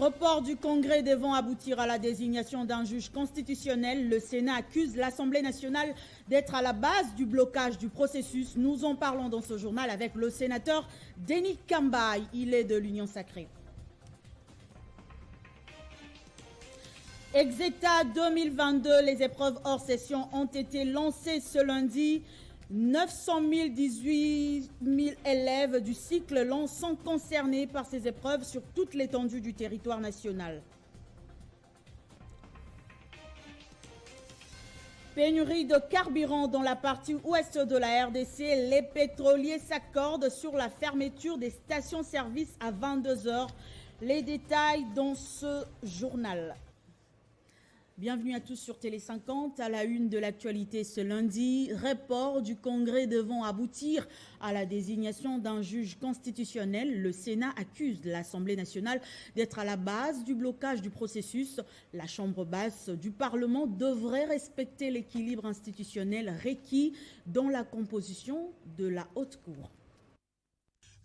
Report du Congrès devant aboutir à la désignation d'un juge constitutionnel, le Sénat accuse l'Assemblée nationale d'être à la base du blocage du processus. Nous en parlons dans ce journal avec le sénateur Denis Kambaye. Il est de l'Union sacrée. Exeta 2022, les épreuves hors session ont été lancées ce lundi. 918 000 élèves du cycle long sont concernés par ces épreuves sur toute l'étendue du territoire national. Pénurie de carburant dans la partie ouest de la RDC. Les pétroliers s'accordent sur la fermeture des stations-service à 22 h. Les détails dans ce journal. Bienvenue à tous sur Télé 50. À la une de l'actualité ce lundi, report du Congrès devant aboutir à la désignation d'un juge constitutionnel. Le Sénat accuse l'Assemblée nationale d'être à la base du blocage du processus. La Chambre basse du Parlement devrait respecter l'équilibre institutionnel requis dans la composition de la Haute Cour.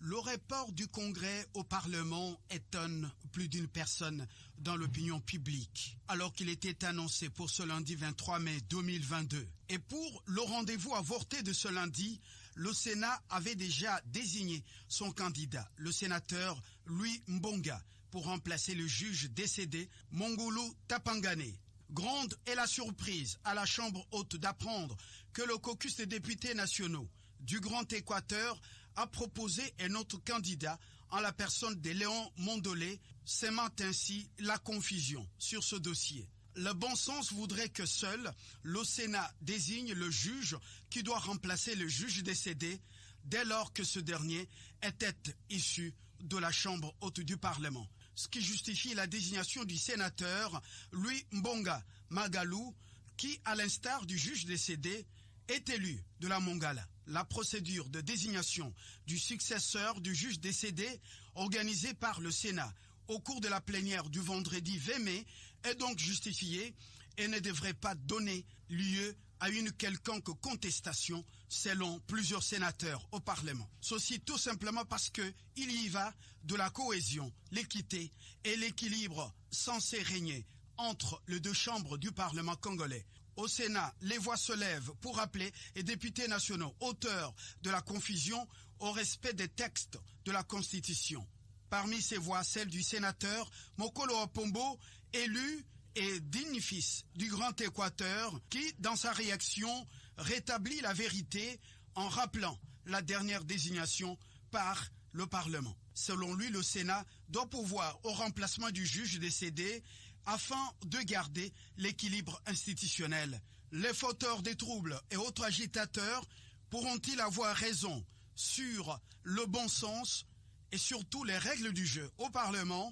Le report du Congrès au Parlement étonne plus d'une personne dans l'opinion publique, alors qu'il était annoncé pour ce lundi 23 mai 2022. Et pour le rendez-vous avorté de ce lundi, le Sénat avait déjà désigné son candidat, le sénateur Louis Mbonga, pour remplacer le juge décédé Mongulu Tapangane. Grande est la surprise à la Chambre haute d'apprendre que le caucus des députés nationaux du Grand Équateur a proposé un autre candidat en la personne de Léon Mondolé, sémant ainsi la confusion sur ce dossier. Le bon sens voudrait que seul le Sénat désigne le juge qui doit remplacer le juge décédé dès lors que ce dernier était issu de la Chambre haute du Parlement. Ce qui justifie la désignation du sénateur Louis Mbonga Magalou, qui, à l'instar du juge décédé, est élu de la Mongala. La procédure de désignation du successeur du juge décédé organisée par le Sénat au cours de la plénière du vendredi 20 mai est donc justifiée et ne devrait pas donner lieu à une quelconque contestation selon plusieurs sénateurs au Parlement. Ceci tout simplement parce qu'il y va de la cohésion, l'équité et l'équilibre censé régner entre les deux chambres du Parlement congolais. Au Sénat, les voix se lèvent pour appeler les députés nationaux auteurs de la confusion au respect des textes de la Constitution. Parmi ces voix, celle du sénateur Mokolo Apombo, élu et digne fils du Grand Équateur, qui, dans sa réaction, rétablit la vérité en rappelant la dernière désignation par le Parlement. Selon lui, le Sénat doit pourvoir au remplacement du juge décédé afin de garder l'équilibre institutionnel. Les fauteurs des troubles et autres agitateurs pourront-ils avoir raison sur le bon sens et surtout les règles du jeu au Parlement?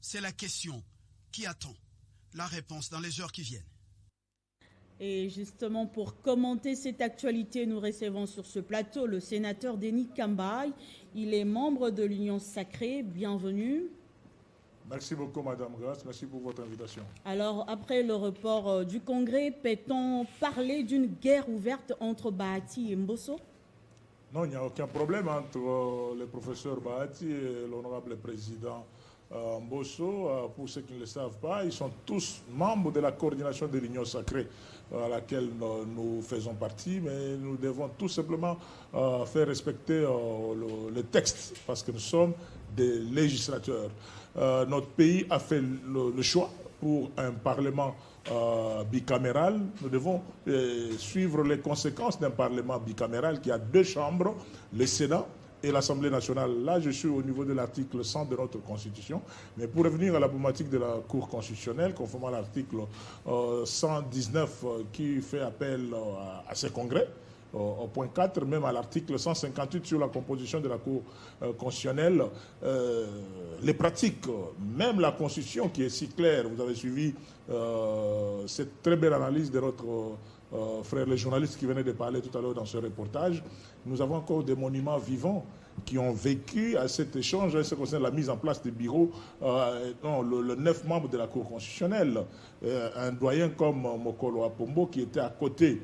C'est la question qui attend la réponse dans les heures qui viennent. Et justement, pour commenter cette actualité, nous recevons sur ce plateau le sénateur Denis Kambaye. Il est membre de l'Union sacrée. Bienvenue. Merci beaucoup, Madame Grasse. Merci pour votre invitation. Alors, après le report du Congrès, peut-on parler d'une guerre ouverte entre Bahati et Mbosso? Non, il n'y a aucun problème entre le professeur Bahati et l'honorable président Mbosso. Pour ceux qui ne le savent pas, ils sont tous membres de la coordination de l'Union sacrée à laquelle nous faisons partie, mais nous devons tout simplement faire respecter le texte parce que nous sommes des législateurs. Notre pays a fait le choix pour un parlement bicaméral. Nous devons suivre les conséquences d'un parlement bicaméral qui a deux chambres, le Sénat et l'Assemblée nationale. Là, je suis au niveau de l'article 100 de notre Constitution. Mais pour revenir à la problématique de la Cour constitutionnelle, conformément à l'article 119 qui fait appel à ce congrès, au point 4, même à l'article 158 sur la composition de la Cour constitutionnelle, les pratiques, même la Constitution qui est si claire, vous avez suivi cette très belle analyse de notre frère le journaliste qui venait de parler tout à l'heure dans ce reportage. Nous avons encore des monuments vivants qui ont vécu à cet échange en ce qui concerne la mise en place des bureaux, le 9 membres de la Cour constitutionnelle. Un doyen comme Mokolo Apombo qui était à côté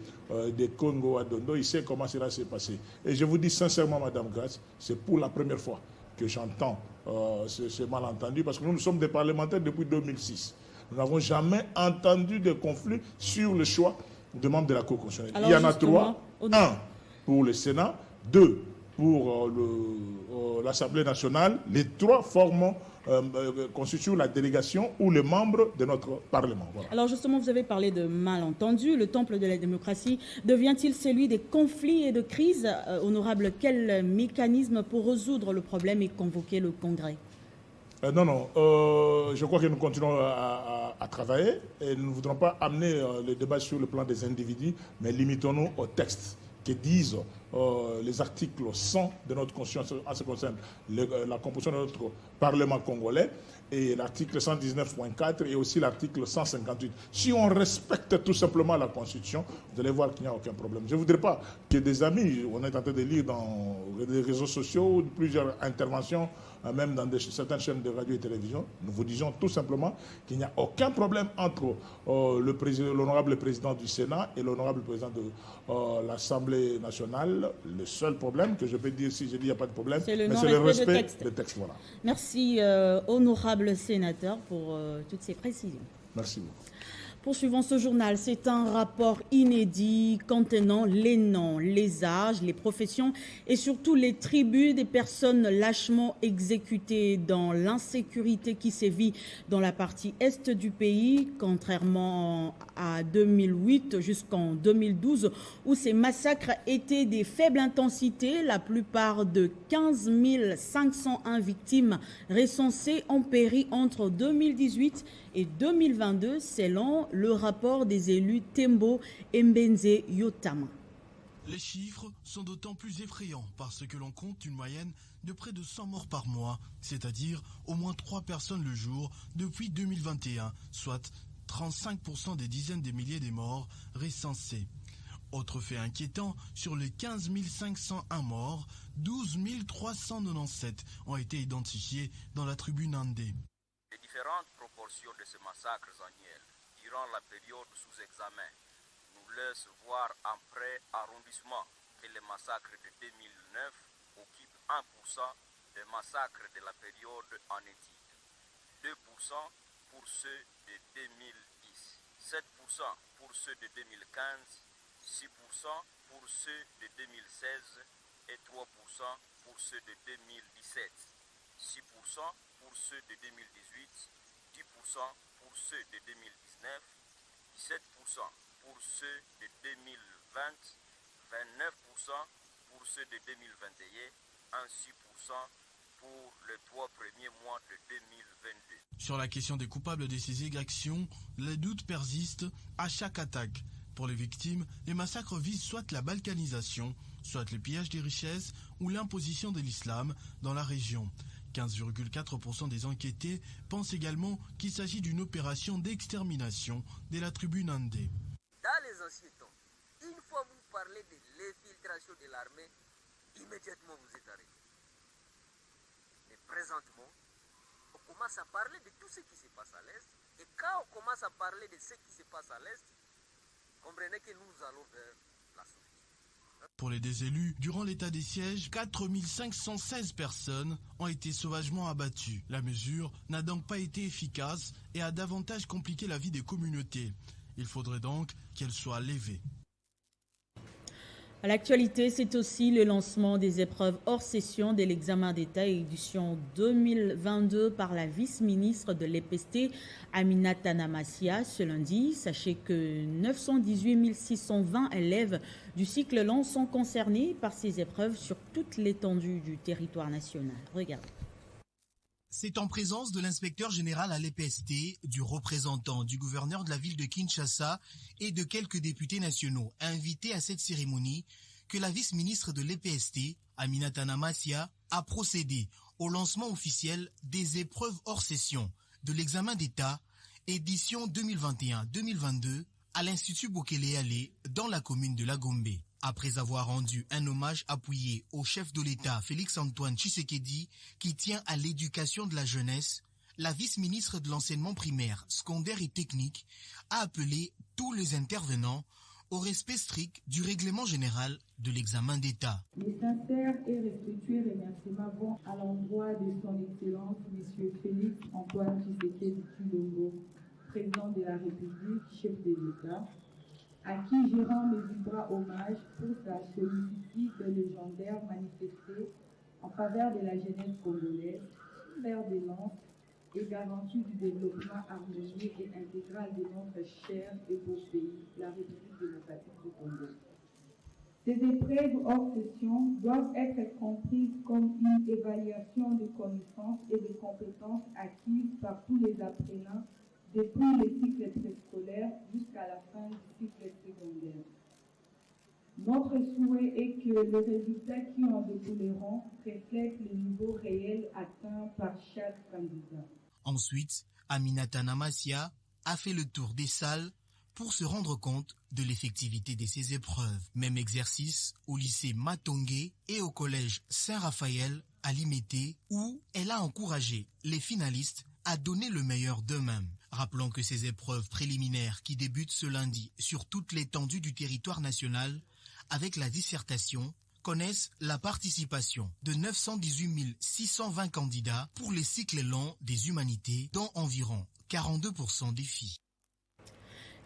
des Congo à Dondo, il sait comment cela s'est passé. Et je vous dis sincèrement, Madame Grasse, c'est pour la première fois que j'entends ces malentendus, parce que nous sommes des parlementaires depuis 2006. Nous n'avons jamais entendu de conflit sur le choix de membres de la Cour constitutionnelle. Il y en a 3. 1 pour le Sénat, 2 pour l'Assemblée nationale. Les 3 constituent la délégation ou les membres de notre Parlement. Voilà. Alors justement, vous avez parlé de malentendus. Le temple de la démocratie devient-il celui des conflits et de crises? Honorable, quel mécanisme pour résoudre le problème et convoquer le Congrès? Non, je crois que nous continuons à travailler et nous ne voudrons pas amener le débat sur le plan des individus, mais limitons-nous au texte que disent les articles 100 de notre Constitution en ce qui concerne la composition de notre Parlement congolais et l'article 119.4 et aussi l'article 158. Si on respecte tout simplement la Constitution, vous allez voir qu'il n'y a aucun problème. Je ne voudrais pas que des amis, on est en train de lire dans les réseaux sociaux, plusieurs interventions, même dans certaines chaînes de radio et télévision, nous vous disons tout simplement qu'il n'y a aucun problème entre l'honorable président du Sénat et l'honorable président de l'Assemblée nationale. Le seul problème que je peux dire, si je dis qu'il n'y a pas de problème, c'est le respect des textes. Voilà. Merci, honorable sénateur, pour toutes ces précisions. Merci beaucoup. Poursuivons ce journal. C'est un rapport inédit contenant les noms, les âges, les professions et surtout les tribus des personnes lâchement exécutées dans l'insécurité qui sévit dans la partie est du pays, contrairement à 2008 jusqu'en 2012, où ces massacres étaient des faibles intensités. La plupart de 15 501 victimes recensées ont péri entre 2018 et 2022, selon le rapport des élus Tembo et Mbenze Yotama. Les chiffres sont d'autant plus effrayants parce que l'on compte une moyenne de près de 100 morts par mois, c'est-à-dire au moins 3 personnes le jour depuis 2021, soit 35% des dizaines de milliers de morts recensés. Autre fait inquiétant, sur les 15 501 morts, 12 397 ont été identifiés dans la tribu Nandé. Les différentes proportions de ces massacres annuels durant la période sous examen nous laissent voir un prêt arrondissement que les massacres de 2009 occupent 1% des massacres de la période en étude, 2% pour ceux de 2010, 7% pour ceux de 2015, 6% pour ceux de 2016 et 3% pour ceux de 2017, 6% pour ceux de 2018, 10% pour ceux de 2019, 17% pour ceux de 2020, 29% pour ceux de 2021, 6% pour les 3 premiers mois de 2022. Sur la question des coupables de ces exactions, les doutes persistent à chaque attaque. Pour les victimes, les massacres visent soit la balkanisation, soit le pillage des richesses ou l'imposition de l'islam dans la région. 15,4% des enquêtés pensent également qu'il s'agit d'une opération d'extermination de la tribu Nandé. Dans les anciens temps, une fois vous parlez de l'infiltration de l'armée, immédiatement vous êtes arrêté. Mais présentement, on commence à parler de tout ce qui se passe à l'Est. Et quand on commence à parler de ce qui se passe à l'Est, comprenez que nous allons vers la solution. Pour les désélus, durant l'état des sièges, 4 516 personnes ont été sauvagement abattues. La mesure n'a donc pas été efficace et a davantage compliqué la vie des communautés. Il faudrait donc qu'elle soit levée. À l'actualité, c'est aussi le lancement des épreuves hors session de l'examen d'État édition 2022 par la vice-ministre de l'EPST, Aminata Namasia, ce lundi. Sachez que 918 620 élèves du cycle long sont concernés par ces épreuves sur toute l'étendue du territoire national. Regardez. C'est en présence de l'inspecteur général à l'EPST, du représentant du gouverneur de la ville de Kinshasa et de quelques députés nationaux invités à cette cérémonie que la vice-ministre de l'EPST, Aminata Namasia, a procédé au lancement officiel des épreuves hors session de l'examen d'État édition 2021-2022 à l'Institut Bokele-Alé dans la commune de La Gombe. Après avoir rendu un hommage appuyé au chef de l'État Félix-Antoine Tshisekedi qui tient à l'éducation de la jeunesse, la vice-ministre de l'enseignement primaire, secondaire et technique a appelé tous les intervenants au respect strict du règlement général de l'examen d'État. Mes sincères et respectueux remerciements vont à l'endroit de son Excellence, M. Félix Antoine Tshisekedi Tshilombo, président de la République, chef de l'État, à qui je rends mes vibrants hommages pour sa sollicitude légendaire manifestée en faveur de la jeunesse congolaise, vers des lances et garantie du développement harmonieux et intégral de notre cher et beau pays, la République démocratique du Congo. Ces épreuves hors session doivent être comprises comme une évaluation de connaissances et de compétences acquises par tous les apprenants depuis le cycle préscolaire jusqu'à la fin du cycle secondaire. Notre souhait est que les résultats qui en découleront reflètent le niveau réel atteint par chaque candidat. Ensuite, Aminata Namassia a fait le tour des salles pour se rendre compte de l'effectivité de ces épreuves. Même exercice au lycée Matongé et au collège Saint-Raphaël à Limete, où elle a encouragé les finalistes à donner le meilleur d'eux-mêmes. Rappelons que ces épreuves préliminaires qui débutent ce lundi sur toute l'étendue du territoire national avec la dissertation connaissent la participation de 918 620 candidats pour les cycles longs des humanités, dont environ 42% des filles.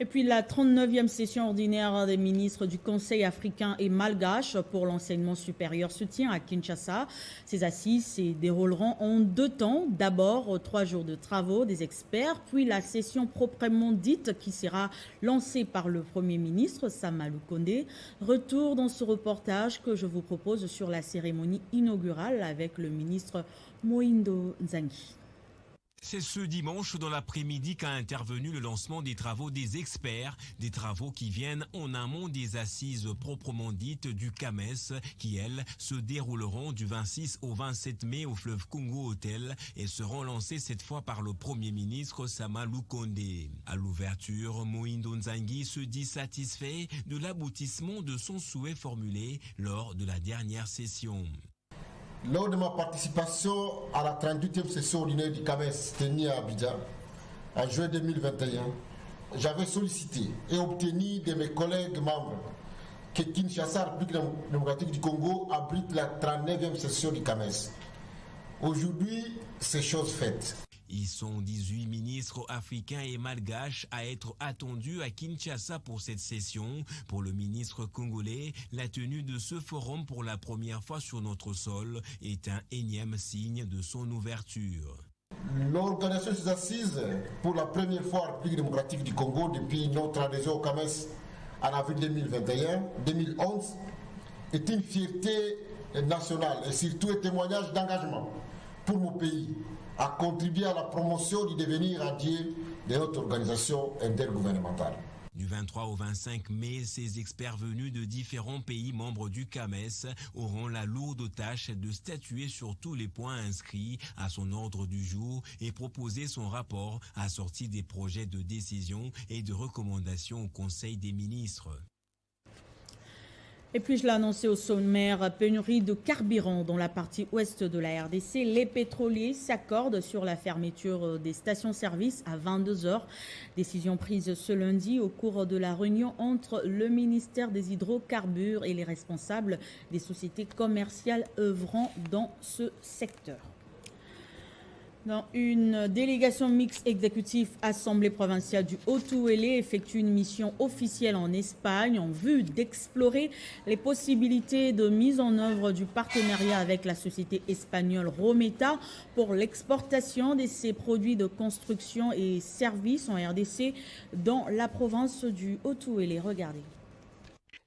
Et puis la 39e session ordinaire des ministres du Conseil africain et malgache pour l'enseignement supérieur se tient à Kinshasa. Ces assises se dérouleront en 2 temps. D'abord, 3 jours de travaux des experts, puis la session proprement dite qui sera lancée par le Premier ministre Sama Lukonde. Retour dans ce reportage que je vous propose sur la cérémonie inaugurale avec le ministre Mohindo Nzangi. C'est ce dimanche dans l'après-midi qu'a intervenu le lancement des travaux des experts, des travaux qui viennent en amont des assises proprement dites du CAMES, qui elles se dérouleront du 26 au 27 mai au fleuve Congo Hotel et seront lancées cette fois par le Premier ministre Sama Lukonde. À l'ouverture, Mohindo Nzangi se dit satisfait de l'aboutissement de son souhait formulé lors de la dernière session. Lors de ma participation à la 38e session ordinaire du CAMES tenue à Abidjan, en juin 2021, j'avais sollicité et obtenu de mes collègues membres que Kinshasa, République démocratique du Congo, abrite la 39e session du CAMES. Aujourd'hui, c'est chose faite. Ils sont 18 ministres africains et malgaches à être attendus à Kinshasa pour cette session. Pour le ministre congolais, la tenue de ce forum pour la première fois sur notre sol est un énième signe de son ouverture. L'organisation de ces assises pour la première fois en République démocratique du Congo depuis notre adhésion au CAMES en avril 2011 est une fierté nationale et surtout un témoignage d'engagement pour mon pays à contribuer à la promotion du devenir entier de notre organisation intergouvernementale. Du 23 au 25 mai, ces experts venus de différents pays membres du CAMES auront la lourde tâche de statuer sur tous les points inscrits à son ordre du jour et proposer son rapport assorti des projets de décision et de recommandations au Conseil des ministres. Et puis je l'ai annoncé au sommaire, pénurie de carburant dans la partie ouest de la RDC. Les pétroliers s'accordent sur la fermeture des stations-service à 22h. Décision prise ce lundi au cours de la réunion entre le ministère des hydrocarbures et les responsables des sociétés commerciales œuvrant dans ce secteur. Dans une délégation mixte exécutive Assemblée provinciale du Haut-Uélé effectue une mission officielle en Espagne en vue d'explorer les possibilités de mise en œuvre du partenariat avec la société espagnole Rometa pour l'exportation de ses produits de construction et services en RDC dans la province du Haut-Uélé. Regardez.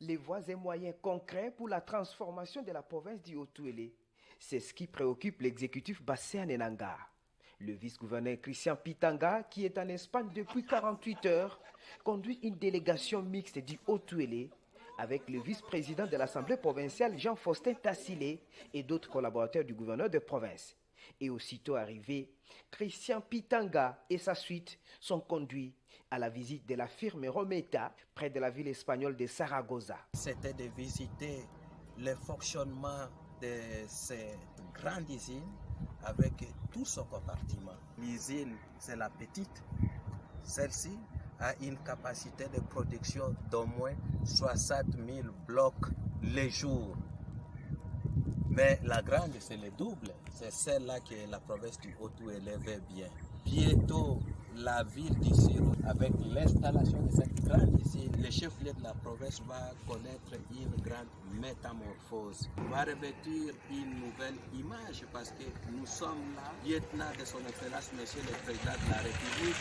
Les voies et moyens concrets pour la transformation de la province du Haut-Uélé, c'est ce qui préoccupe l'exécutif Basséane Enanga. Le vice-gouverneur Christian Pitanga, qui est en Espagne depuis 48 heures, conduit une délégation mixte du Haut-Uélé avec le vice-président de l'Assemblée provinciale Jean-Faustin Tassilé et d'autres collaborateurs du gouverneur de province. Et aussitôt arrivé, Christian Pitanga et sa suite sont conduits à la visite de la firme Rometa près de la ville espagnole de Saragossa. C'était de visiter le fonctionnement de cette grande usine avec tout son compartiment. L'usine, c'est la petite. Celle-ci a une capacité de production d'au moins 60 000 blocs les jours. Mais la grande, c'est le double. C'est celle-là que la province du Haut-Ouélé veut bien. Bientôt, la ville d'ici, avec l'installation de cette grande ici, le chef-lieu de la province va connaître une grande métamorphose, va revêtir une nouvelle image parce que nous sommes là, lieutenant de son Excellence, Monsieur le Président de la République,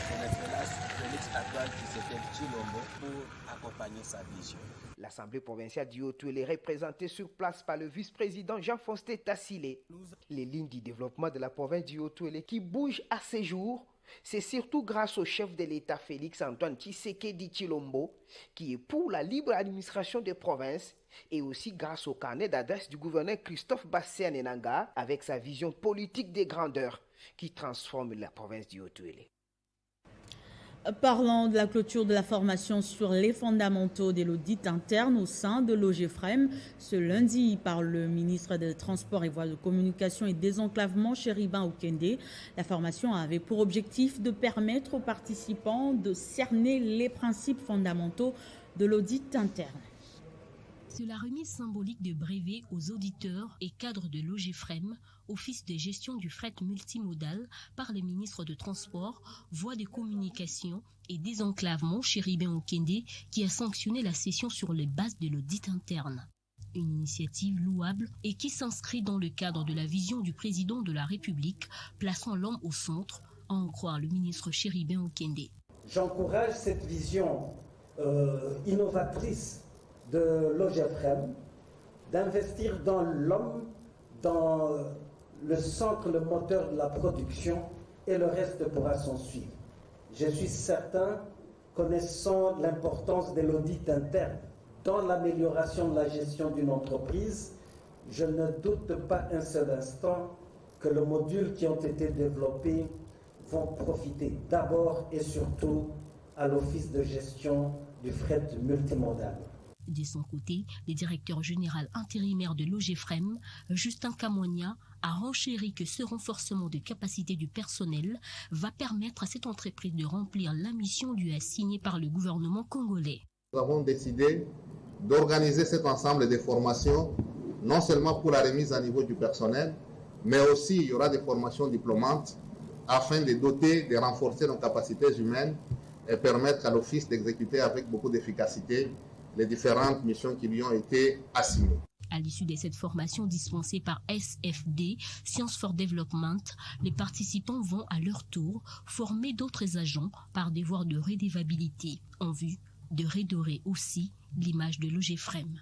son Excellence Félix Antoine Tshisekedi Tshilombo, pour accompagner sa vision. L'Assemblée provinciale du Haut-Ouélé est représentée sur place par le vice-président Jean-Faustin Tassilé. Les lignes du développement de la province du Haut-Ouélé qui bougent à ces jours, c'est surtout grâce au chef de l'État Félix Antoine Tshisekedi Tshilombo, qui est pour la libre administration des provinces, et aussi grâce au carnet d'adresse du gouverneur Christophe Bassé-Anenanga, avec sa vision politique des grandeurs qui transforme la province du Haut-Ouélé. Parlant de la clôture de la formation sur les fondamentaux de l'audit interne au sein de l'OGEFREM, ce lundi par le ministre des Transports et Voies de Communication et Désenclavement, Chéribin Okende, la formation avait pour objectif de permettre aux participants de cerner les principes fondamentaux de l'audit interne. C'est la remise symbolique de brevets aux auditeurs et cadres de l'OGEFREM, Office de gestion du fret multimodal, par le ministre de Transport, Voies de Communication et Désenclavement, Chéribin Okende, qui a sanctionné la session sur les bases de l'audit interne. Une initiative louable et qui s'inscrit dans le cadre de la vision du président de la République, plaçant l'homme au centre, à en croire le ministre Chéribin Okende. J'encourage cette vision innovatrice de l'OGEFREM, d'investir dans l'homme, dans le centre, le moteur de la production, et le reste pourra s'en suivre. Je suis certain, connaissant l'importance de l'audit interne dans l'amélioration de la gestion d'une entreprise, je ne doute pas un seul instant que les modules qui ont été développés vont profiter d'abord et surtout à l'Office de gestion du fret multimodal. De son côté, le directeur général intérimaire de l'OGEFREM, Justin Kamonia, a renchéri que ce renforcement de capacité du personnel va permettre à cette entreprise de remplir la mission lui assignée par le gouvernement congolais. Nous avons décidé d'organiser cet ensemble de formations, non seulement pour la remise à niveau du personnel, mais aussi il y aura des formations diplômantes afin de doter, de renforcer nos capacités humaines et permettre à l'Office d'exécuter avec beaucoup d'efficacité les différentes missions qui lui ont été assignées. À l'issue de cette formation dispensée par SFD, Science for Development, les participants vont à leur tour former d'autres agents par devoir de redevabilité en vue de redorer aussi l'image de l'OGEFREM.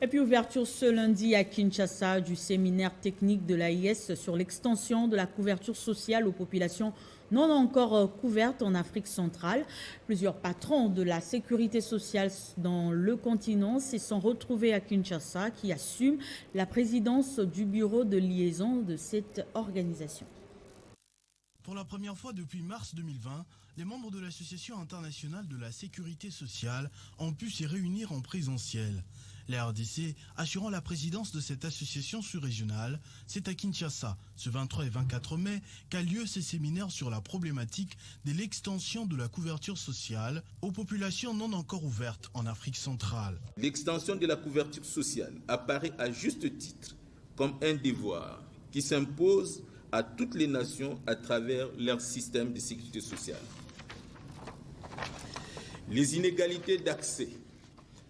Et puis ouverture ce lundi à Kinshasa du séminaire technique de l'AIS sur l'extension de la couverture sociale aux populations non encore couvertes en Afrique centrale. Plusieurs patrons de la sécurité sociale dans le continent se sont retrouvés à Kinshasa qui assument la présidence du bureau de liaison de cette organisation. Pour la première fois depuis mars 2020, les membres de l'Association internationale de la sécurité sociale ont pu se réunir en présentiel. La RDC, assurant la présidence de cette association sous-régionale, c'est à Kinshasa, ce 23 et 24 mai, qu'a lieu ce séminaire sur la problématique de l'extension de la couverture sociale aux populations non encore ouvertes en Afrique centrale. L'extension de la couverture sociale apparaît à juste titre comme un devoir qui s'impose à toutes les nations à travers leur système de sécurité sociale. Les inégalités d'accès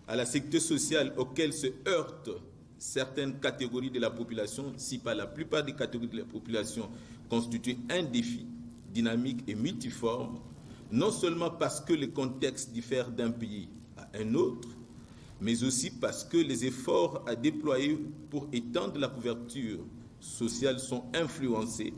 à la sécurité sociale auxquelles se heurtent certaines catégories de la population, si pas la plupart des catégories de la population, constituent un défi dynamique et multiforme, non seulement parce que le contexte diffère d'un pays à un autre, mais aussi parce que les efforts à déployer pour étendre la couverture sociale sont influencés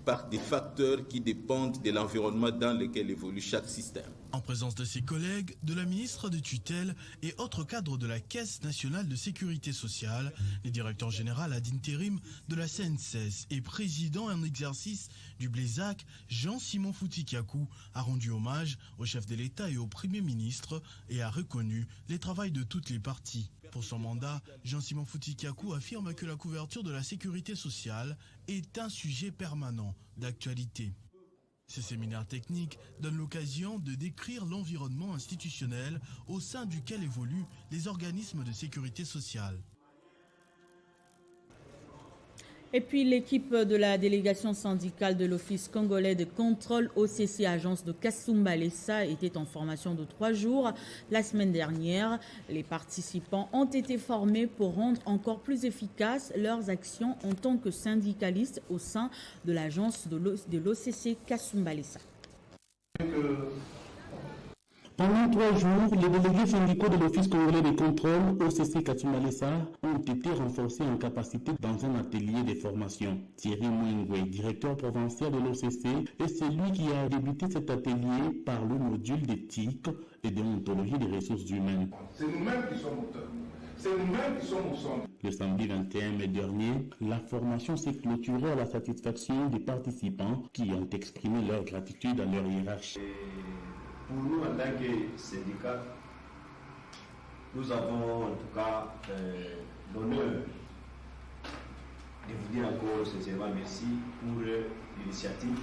par des facteurs qui dépendent de l'environnement dans lequel évolue chaque système. En présence de ses collègues, de la ministre de tutelle et autres cadres de la Caisse nationale de sécurité sociale, le directeur général ad intérim de la CNSS et président en exercice du Blézac, Jean-Simon Foutikakou, a rendu hommage au chef de l'État et au Premier ministre et a reconnu les travaux de toutes les parties. Pour son mandat, Jean-Simon Foutikakou affirme que la couverture de la sécurité sociale est un sujet permanent d'actualité. Ces séminaires techniques donnent l'occasion de décrire l'environnement institutionnel au sein duquel évoluent les organismes de sécurité sociale. Et puis l'équipe de la délégation syndicale de l'Office congolais de contrôle OCC agence de Kasumbalesa était en formation de 3 jours la semaine dernière. Les participants ont été formés pour rendre encore plus efficaces leurs actions en tant que syndicalistes au sein de l'agence de l'OCC Kasumbalesa. Pendant 3 jours, les délégués syndicaux de l'Office congolais de contrôle OCC Kasumbalesa ont été renforcés en capacité dans un atelier de formation. Thierry Mouingwe, directeur provincial de l'OCC, est celui qui a débuté cet atelier par le module d'éthique et déontologie des ressources humaines. C'est nous-mêmes qui sommes auteurs. C'est nous-mêmes qui sommes au centre. Le samedi 21 mai dernier, la formation s'est clôturée à la satisfaction des participants qui ont exprimé leur gratitude à leur hiérarchie. Pour nous, en tant que syndicat, nous avons en tout cas l'honneur de vous dire encore sincèrement merci pour l'initiative.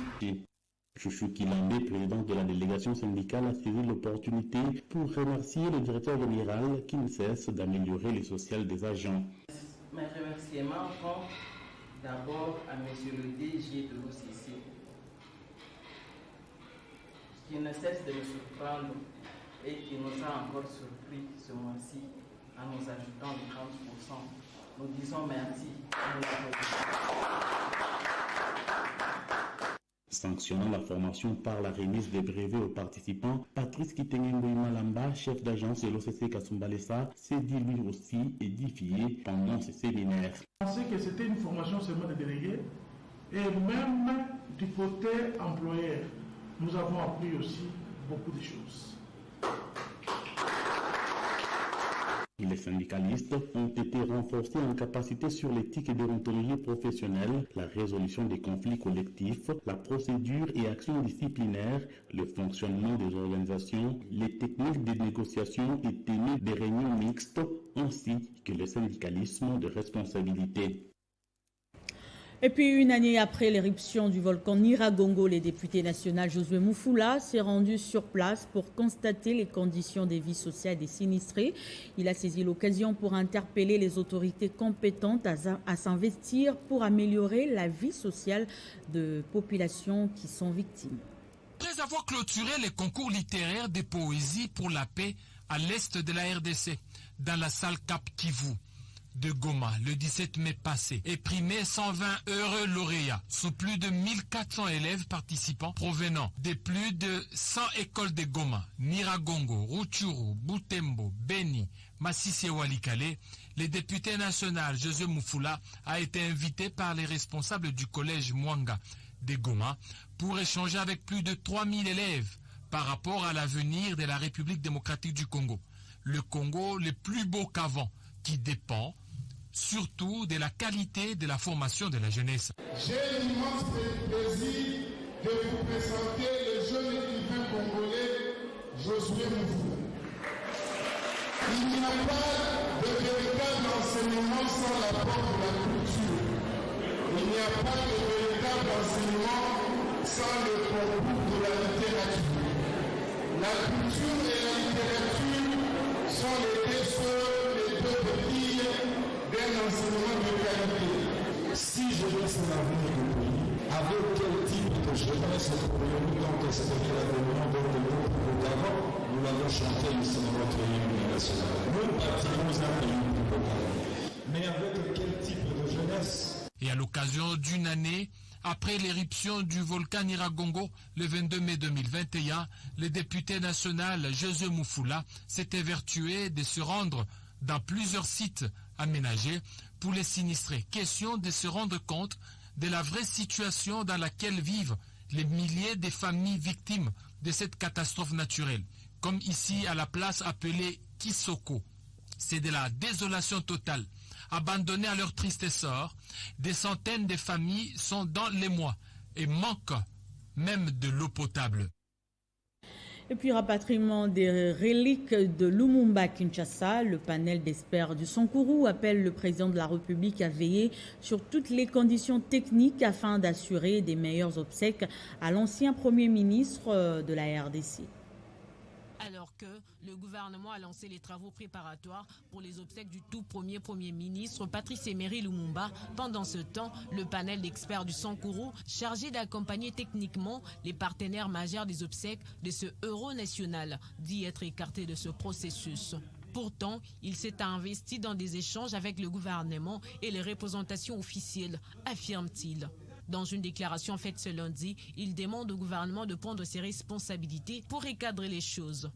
Chouchou Kilambe, président de la délégation syndicale, a saisi l'opportunité pour remercier le directeur général qui ne cesse d'améliorer le social des agents. Mes remerciements vont d'abord à M. le DG de l'OCC, qui ne cesse de nous surprendre et qui nous a encore surpris ce mois-ci en nous ajoutant les 30%. Nous disons merci. Sanctionnant la formation par la remise des brevets aux participants, Patrice Kitengengo Malamba, chef d'agence de l'OCC Kasumbalesa, s'est dit lui aussi édifié pendant ce séminaire. Je pensais que c'était une formation seulement des délégués et même du côté employeur. Nous avons appris aussi beaucoup de choses. Les syndicalistes ont été renforcés en capacité sur l'éthique et déontologie professionnelle, la résolution des conflits collectifs, la procédure et actions disciplinaires, le fonctionnement des organisations, les techniques de négociation et tenues des réunions mixtes, ainsi que le syndicalisme de responsabilité. Et puis, une année après l'éruption du volcan Nyiragongo, le député national Josué Mufula s'est rendu sur place pour constater les conditions de vie sociale des sinistrés. Il a saisi l'occasion pour interpeller les autorités compétentes à s'investir pour améliorer la vie sociale de populations qui sont victimes. Après avoir clôturé les concours littéraires de poésie pour la paix à l'est de la RDC, dans la salle Cap Kivu de Goma le 17 mai passé et primé 120 heureux lauréats sous plus de 1400 élèves participants provenant de plus de 100 écoles de Goma, Nyiragongo, Rutshuru, Butembo, Beni, Masisi et Walikale. Le député national Josué Mufula a été invité par les responsables du collège Mwanga de Goma pour échanger avec plus de 3000 élèves par rapport à l'avenir de la République démocratique du Congo. Le Congo le plus beau qu'avant, qui dépend surtout de la qualité de la formation de la jeunesse. J'ai l'immense plaisir de vous présenter le jeune écrivain congolais Josué Mufula. Il n'y a pas de véritable enseignement sans l'apport de la culture. Il n'y a pas de véritable enseignement sans le concours de la littérature. La culture et la littérature sont les deux petits d'un enseignement de qualité. Si je laisse l'avenir du pays, avec quel type de jeunesse pourrions-nous donc espérer l'avenir de l'autre d'avant? Nous l'avons chanté ici dans notre hymne national. Nous bâtirons un pays plus local. Mais avec quel type de jeunesse? Et à l'occasion d'une année après l'éruption du volcan Nyiragongo, le 22 mai 2021, le député national Josué Mufula s'est évertué de se rendre dans plusieurs sites aménagés pour les sinistrés. Question de se rendre compte de la vraie situation dans laquelle vivent les milliers de familles victimes de cette catastrophe naturelle. Comme ici à la place appelée Kisoko. C'est de la désolation totale. Abandonnés à leur triste sort, des centaines de familles sont dans les mois et manquent même de l'eau potable. Et puis, rapatriement des reliques de Lumumba Kinshasa, le panel d'experts du Sankourou appelle le président de la République à veiller sur toutes les conditions techniques afin d'assurer des meilleurs obsèques à l'ancien Premier ministre de la RDC. Alors que le gouvernement a lancé les travaux préparatoires pour les obsèques du tout Premier ministre Patrice Emery Lumumba. Pendant ce temps, le panel d'experts du Sankourou, chargé d'accompagner techniquement les partenaires majeurs des obsèques de ce héros national, dit être écarté de ce processus. Pourtant, il s'est investi dans des échanges avec le gouvernement et les représentations officielles, affirme-t-il. Dans une déclaration faite ce lundi, il demande au gouvernement de prendre ses responsabilités pour recadrer les choses.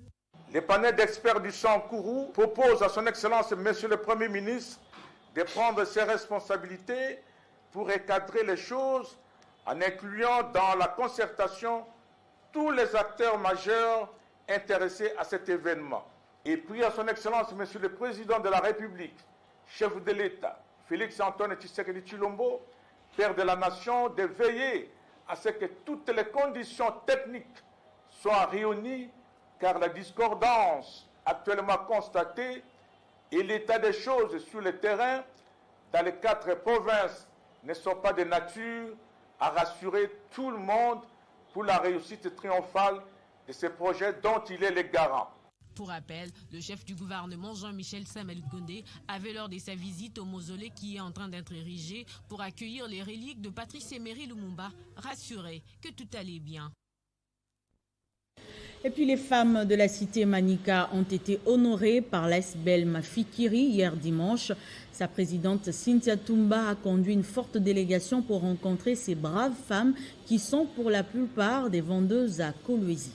Le panel d'experts du Sankourou propose à son Excellence, Monsieur le Premier ministre, de prendre ses responsabilités pour recadrer les choses en incluant dans la concertation tous les acteurs majeurs intéressés à cet événement. Et puis à son Excellence, Monsieur le Président de la République, chef de l'État, Félix Antoine Tshisekedi Tshilombo, Père de la Nation, de veiller à ce que toutes les conditions techniques soient réunies, car la discordance actuellement constatée et l'état des choses sur le terrain dans les 4 provinces ne sont pas de nature à rassurer tout le monde pour la réussite triomphale de ce projet dont il est le garant. Pour rappel, le chef du gouvernement Jean-Michel Sama-Lukonde avait lors de sa visite au mausolée qui est en train d'être érigé pour accueillir les reliques de Patrice Emery Lumumba, rassuré que tout allait bien. Et puis les femmes de la cité Manika ont été honorées par l'ASBEL Mafikiri hier dimanche. Sa présidente Cynthia Toumba a conduit une forte délégation pour rencontrer ces braves femmes qui sont pour la plupart des vendeuses à Kolwezi.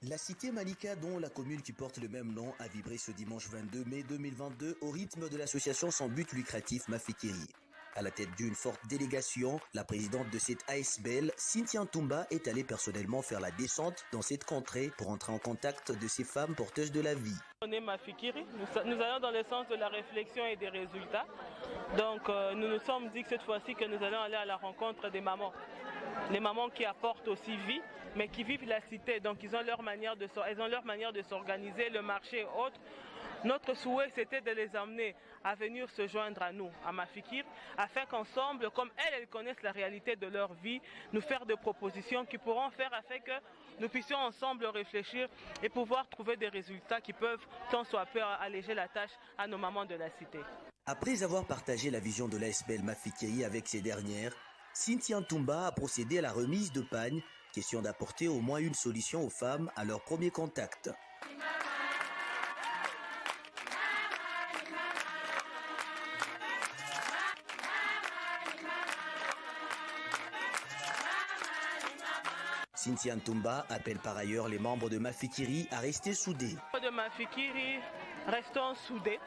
La cité Malika, dont la commune qui porte le même nom, a vibré ce dimanche 22 mai 2022 au rythme de l'association sans but lucratif Mafikiri. À la tête d'une forte délégation, la présidente de cette ASBEL, Cynthia Toumba, est allée personnellement faire la descente dans cette contrée pour entrer en contact de ces femmes porteuses de la vie. On est Mafikiri, nous allons dans le sens de la réflexion et des résultats. Donc nous nous sommes dit que cette fois-ci que nous allons aller à la rencontre des mamans. Les mamans qui apportent aussi vie, mais qui vivent la cité. Donc elles ont leur manière de s'organiser, le marché et autres. Notre souhait, c'était de les amener à venir se joindre à nous, à Mafikir, afin qu'ensemble, comme elles connaissent la réalité de leur vie, nous faire des propositions qui pourront faire afin que nous puissions ensemble réfléchir et pouvoir trouver des résultats qui peuvent tant soit peu alléger la tâche à nos mamans de la cité. Après avoir partagé la vision de l'ASBEL Mafikiri avec ces dernières, Cynthia Toumba a procédé à la remise de pagnes, question d'apporter au moins une solution aux femmes à leur premier contact. Cynthia Toumba appelle par ailleurs les membres de Mafikiri à rester soudés. De Mafikiri, restons soudés,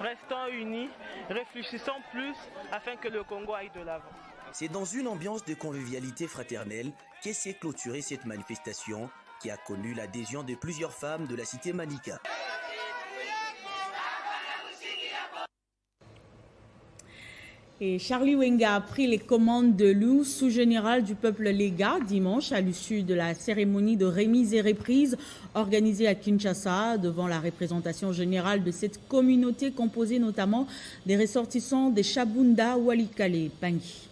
restons unis, réfléchissons plus afin que le Congo aille de l'avant. C'est dans une ambiance de convivialité fraternelle qu'est s'est clôturée cette manifestation qui a connu l'adhésion de plusieurs femmes de la cité Manika. Et Charlie Wenga a pris les commandes de Lou, sous-général du peuple Lega, dimanche à l'issue de la cérémonie de remise et reprise organisée à Kinshasa devant la représentation générale de cette communauté composée notamment des ressortissants des Chabunda, Walikale et Pangui.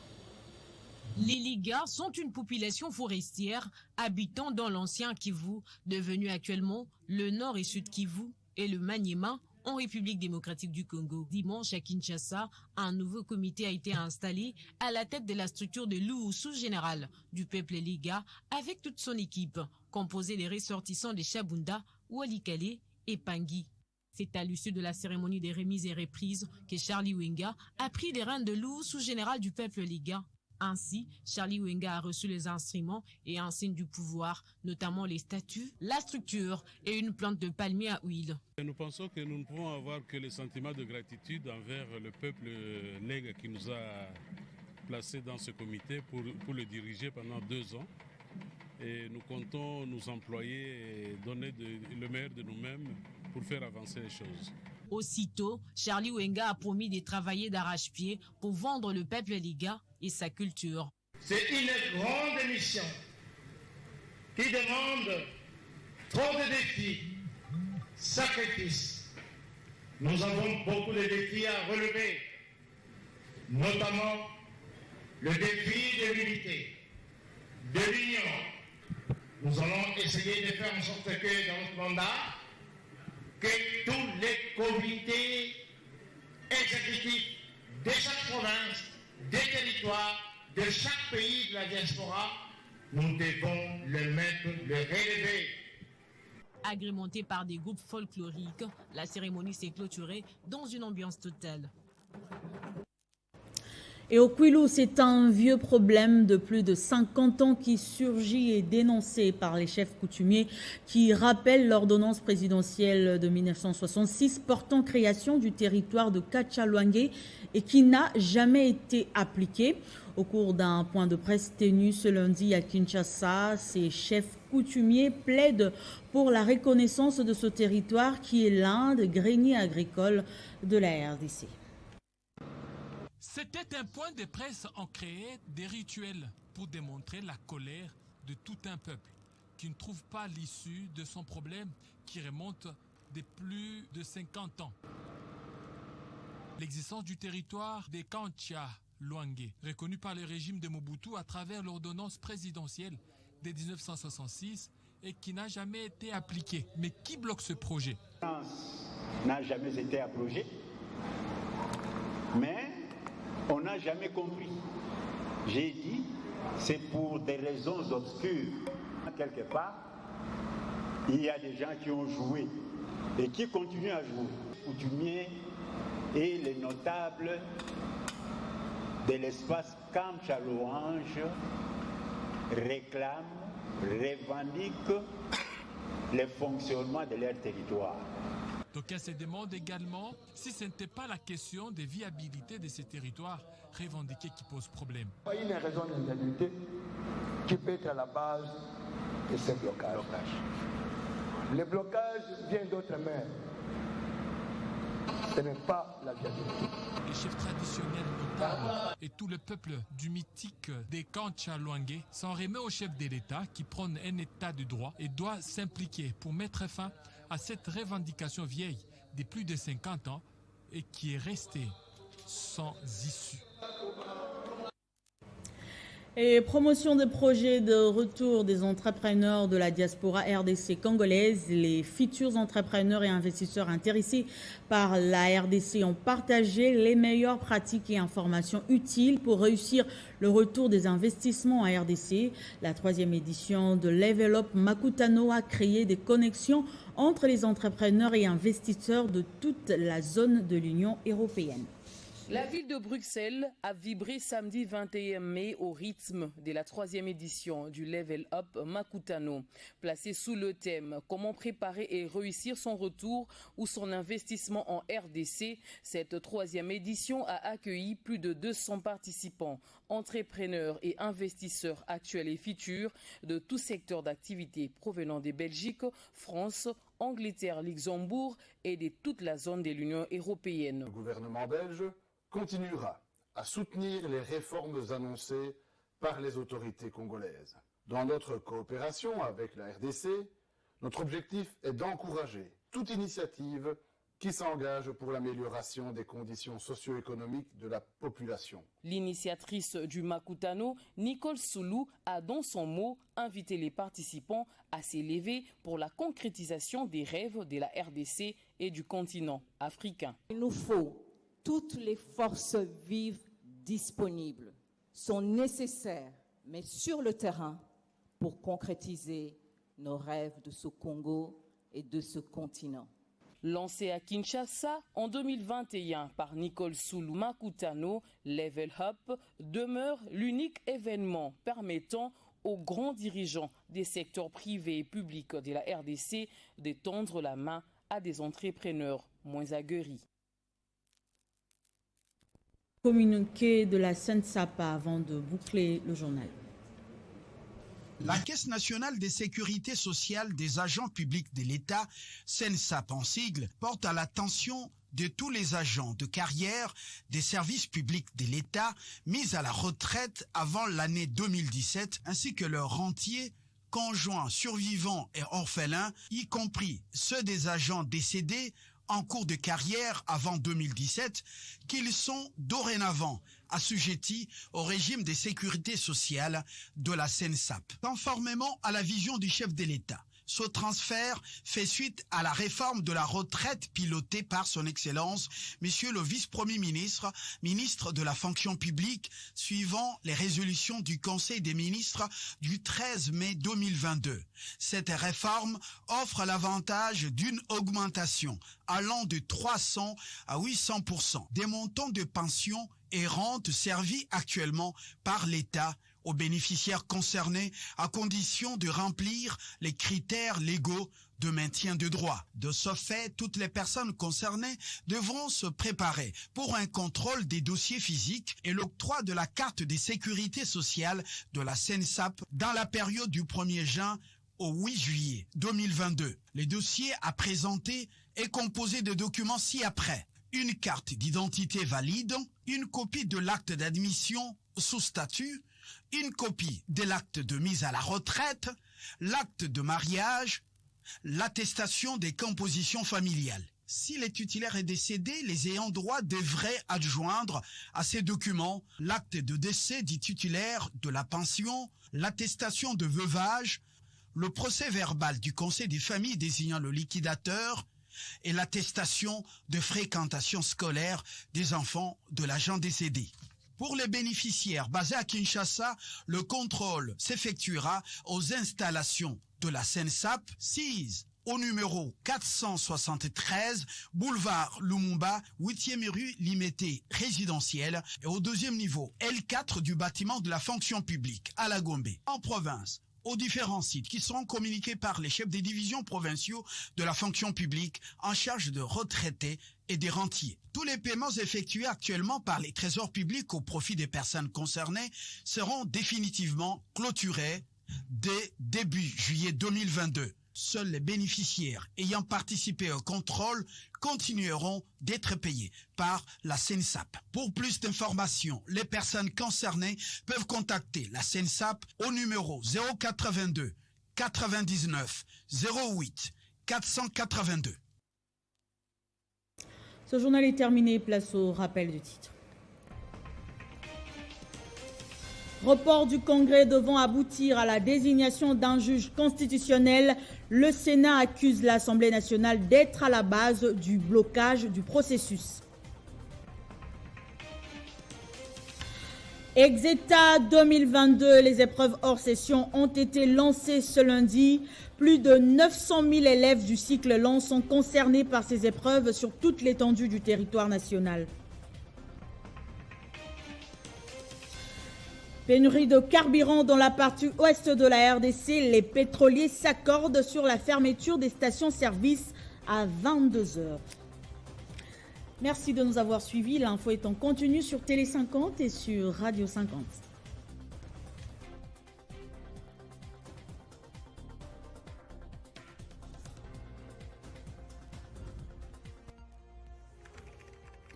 Les Ligas sont une population forestière habitant dans l'ancien Kivu, devenu actuellement le nord et sud Kivu et le Maniema en République démocratique du Congo. Dimanche à Kinshasa, un nouveau comité a été installé à la tête de la structure de l'Oussou général du peuple Liga avec toute son équipe, composée des ressortissants des Chabunda, Walikale et Pangui. C'est à l'issue de la cérémonie des remises et reprises que Charlie Wenga a pris les rênes de l'Oussou général du peuple Liga. Ainsi, Charlie Wenga a reçu les instruments et un signe du pouvoir, notamment les statues, la structure et une plante de palmier à huile. Nous pensons que nous ne pouvons avoir que le sentiment de gratitude envers le peuple Lega qui nous a placés dans ce comité pour le diriger pendant 2 ans. Et nous comptons nous employer et donner le meilleur de nous-mêmes pour faire avancer les choses. Aussitôt, Charlie Wenga a promis de travailler d'arrache-pied pour vendre le peuple liga et sa culture. C'est une grande mission qui demande trop de défis, sacrifices. Nous avons beaucoup de défis à relever, notamment le défi de l'unité, de l'union. Nous allons essayer de faire en sorte que dans notre mandat, que tous les comités exécutifs de chaque province, des territoires, de chaque pays de la diaspora, nous devons le mettre, le relever. Agrémenté par des groupes folkloriques, la cérémonie s'est clôturée dans une ambiance totale. Et au Kwilu, c'est un vieux problème de plus de 50 ans qui surgit et dénoncé par les chefs coutumiers qui rappellent l'ordonnance présidentielle de 1966 portant création du territoire de Kacha-Luangue et qui n'a jamais été appliquée. Au cours d'un point de presse tenu ce lundi à Kinshasa, ces chefs coutumiers plaident pour la reconnaissance de ce territoire qui est l'un des greniers agricoles de la RDC. C'était un point de presse en créant des rituels pour démontrer la colère de tout un peuple qui ne trouve pas l'issue de son problème qui remonte de plus de 50 ans. L'existence du territoire des Kacha-Luangue, reconnu par le régime de Mobutu à travers l'ordonnance présidentielle de 1966 et qui n'a jamais été appliquée. Mais qui bloque ce projet? N'a jamais été abrogé, mais on n'a jamais compris. J'ai dit, c'est pour des raisons obscures. Quelque part, il y a des gens qui ont joué et qui continuent à jouer. Les coutumiers et les notables de l'espace Kacha-Luangue réclament, revendiquent le fonctionnement de leur territoire. Donc elle se demande également si ce n'était pas la question de viabilité de ces territoires revendiqués qui pose problème. Il y a une raison d'indignité qui peut être à la base de ces blocages. Le blocage vient d'autres mains. Ce n'est pas la viabilité. Les chefs traditionnels notables et tout le peuple du mythique des Kacha-Luangue s'en remet au chef de l'État qui prône un État de droit et doit s'impliquer pour mettre fin à cette revendication vieille de plus de 50 ans et qui est restée sans issue. Et promotion des projets de retour des entrepreneurs de la diaspora RDC congolaise, les futurs entrepreneurs et investisseurs intéressés par la RDC ont partagé les meilleures pratiques et informations utiles pour réussir le retour des investissements en RDC. La 3e édition de Level Up Makutano a créé des connexions entre les entrepreneurs et investisseurs de toute la zone de l'Union européenne. La ville de Bruxelles a vibré samedi 21 mai au rythme de la 3e édition du Level Up Makutano. Placé sous le thème « Comment préparer et réussir son retour ou son investissement en RDC », cette 3e édition a accueilli plus de 200 participants, entrepreneurs et investisseurs actuels et futurs de tout secteur d'activité provenant de Belgique, France, Angleterre, Luxembourg et de toute la zone de l'Union européenne. Le gouvernement belge continuera à soutenir les réformes annoncées par les autorités congolaises. Dans notre coopération avec la RDC, notre objectif est d'encourager toute initiative qui s'engage pour l'amélioration des conditions socio-économiques de la population. L'initiatrice du Makutano, Nicole Soulou, a dans son mot invité les participants à s'élever pour la concrétisation des rêves de la RDC et du continent africain. Il nous faut toutes les forces vives disponibles, sont nécessaires, mais sur le terrain, pour concrétiser nos rêves de ce Congo et de ce continent. Lancé à Kinshasa en 2021 par Nicole Soulou, Makutano, Level Up demeure l'unique événement permettant aux grands dirigeants des secteurs privés et publics de la RDC de tendre la main à des entrepreneurs moins aguerris. Communiqué de la SNSAPA avant de boucler le journal. La Caisse nationale de sécurité sociale des agents publics de l'État, CNSAP en sigle, porte à l'attention de tous les agents de carrière des services publics de l'État mis à la retraite avant l'année 2017, ainsi que leurs rentiers, conjoints, survivants et orphelins, y compris ceux des agents décédés en cours de carrière avant 2017, qu'ils sont dorénavant assujettis au régime de sécurité sociale de la CNSAP. Conformément à la vision du chef de l'État, ce transfert fait suite à la réforme de la retraite pilotée par son Excellence, Monsieur le Vice-Premier ministre, ministre de la fonction publique, suivant les résolutions du Conseil des ministres du 13 mai 2022. Cette réforme offre l'avantage d'une augmentation allant de 300 à 800% des montants de pensions et rentes servies actuellement par l'État aux bénéficiaires concernés à condition de remplir les critères légaux de maintien de droit. De ce fait, toutes les personnes concernées devront se préparer pour un contrôle des dossiers physiques et l'octroi de la carte de sécurité sociale de la CNSAP dans la période du 1er juin au 8 juillet 2022. Le dossier à présenter est composé de documents ci-après: une carte d'identité valide, une copie de l'acte d'admission sous statut, une copie de l'acte de mise à la retraite, l'acte de mariage, l'attestation des compositions familiales. Si le titulaire est décédé, les ayants droit devraient adjoindre à ces documents l'acte de décès du titulaire de la pension, l'attestation de veuvage, le procès verbal du conseil des familles désignant le liquidateur et l'attestation de fréquentation scolaire des enfants de l'agent décédé. Pour les bénéficiaires basés à Kinshasa, le contrôle s'effectuera aux installations de la CNSAP 6 au numéro 473, boulevard Lumumba, 8e rue Limité résidentielle et au 2e niveau L4 du bâtiment de la fonction publique à la Gombe, en province, aux différents sites qui seront communiqués par les chefs des divisions provinciaux de la fonction publique en charge de retraités et des rentiers. Tous les paiements effectués actuellement par les trésors publics au profit des personnes concernées seront définitivement clôturés dès début juillet 2022. Seuls les bénéficiaires ayant participé au contrôle continueront d'être payés par la CNSAP. Pour plus d'informations, les personnes concernées peuvent contacter la CNSAP au numéro 082 99 08 482. Ce journal est terminé, place au rappel du titre. Report du Congrès devant aboutir à la désignation d'un juge constitutionnel, le Sénat accuse l'Assemblée nationale d'être à la base du blocage du processus. Exeta 2022, les épreuves hors session ont été lancées ce lundi. Plus de 900 000 élèves du cycle long sont concernés par ces épreuves sur toute l'étendue du territoire national. Pénurie de carburant dans la partie ouest de la RDC, les pétroliers s'accordent sur la fermeture des stations-service à 22h. Merci de nous avoir suivis. L'info est en continu sur Télé 50 et sur Radio 50.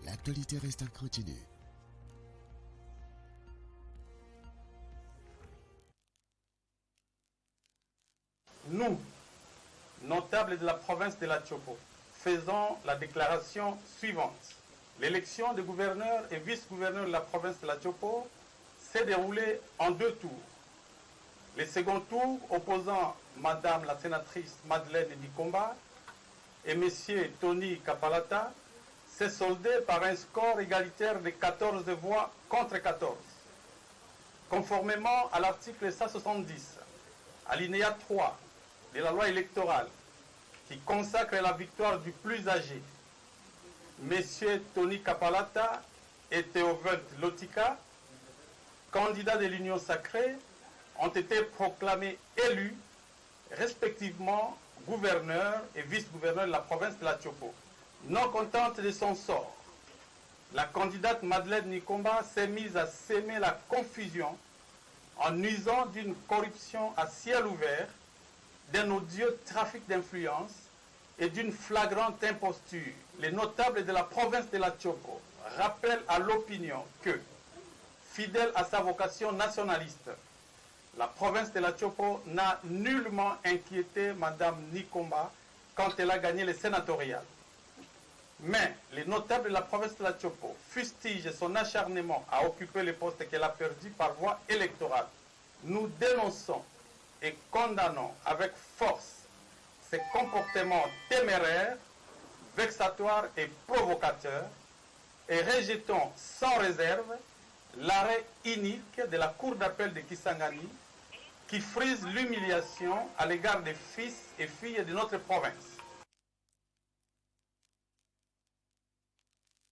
L'actualité reste en continu. Nous, notables de la province de la Tchopo, faisons la déclaration suivante. L'élection des gouverneurs et vice-gouverneurs de la province de la Tchopo s'est déroulée en 2 tours. Le second tour opposant Madame la sénatrice Madeleine Nikomba et M. Tony Kapalata s'est soldé par un score égalitaire de 14 voix contre 14. Conformément à l'article 170, alinéa 3 de la loi électorale qui consacre la victoire du plus âgé, M. Tony Kapalata et Théovelt Lotika, candidats de l'Union sacrée, ont été proclamés élus, respectivement gouverneurs et vice-gouverneurs de la province de la Tchopo. Non contente de son sort, la candidate Madeleine Nikomba s'est mise à s'aimer la confusion en nuisant d'une corruption à ciel ouvert, d'un odieux trafic d'influence et d'une flagrante imposture. Les notables de la province de la Tchopo rappellent à l'opinion que, fidèle à sa vocation nationaliste, la province de la Tchopo n'a nullement inquiété Mme Nikomba quand elle a gagné les sénatoriales. Mais les notables de la province de la Tchopo fustigent son acharnement à occuper les postes qu'elle a perdus par voie électorale. Nous dénonçons et condamnons avec force ces comportements téméraires, vexatoires et provocateurs et rejetons sans réserve l'arrêt inique de la Cour d'appel de Kisangani qui frise l'humiliation à l'égard des fils et filles de notre province.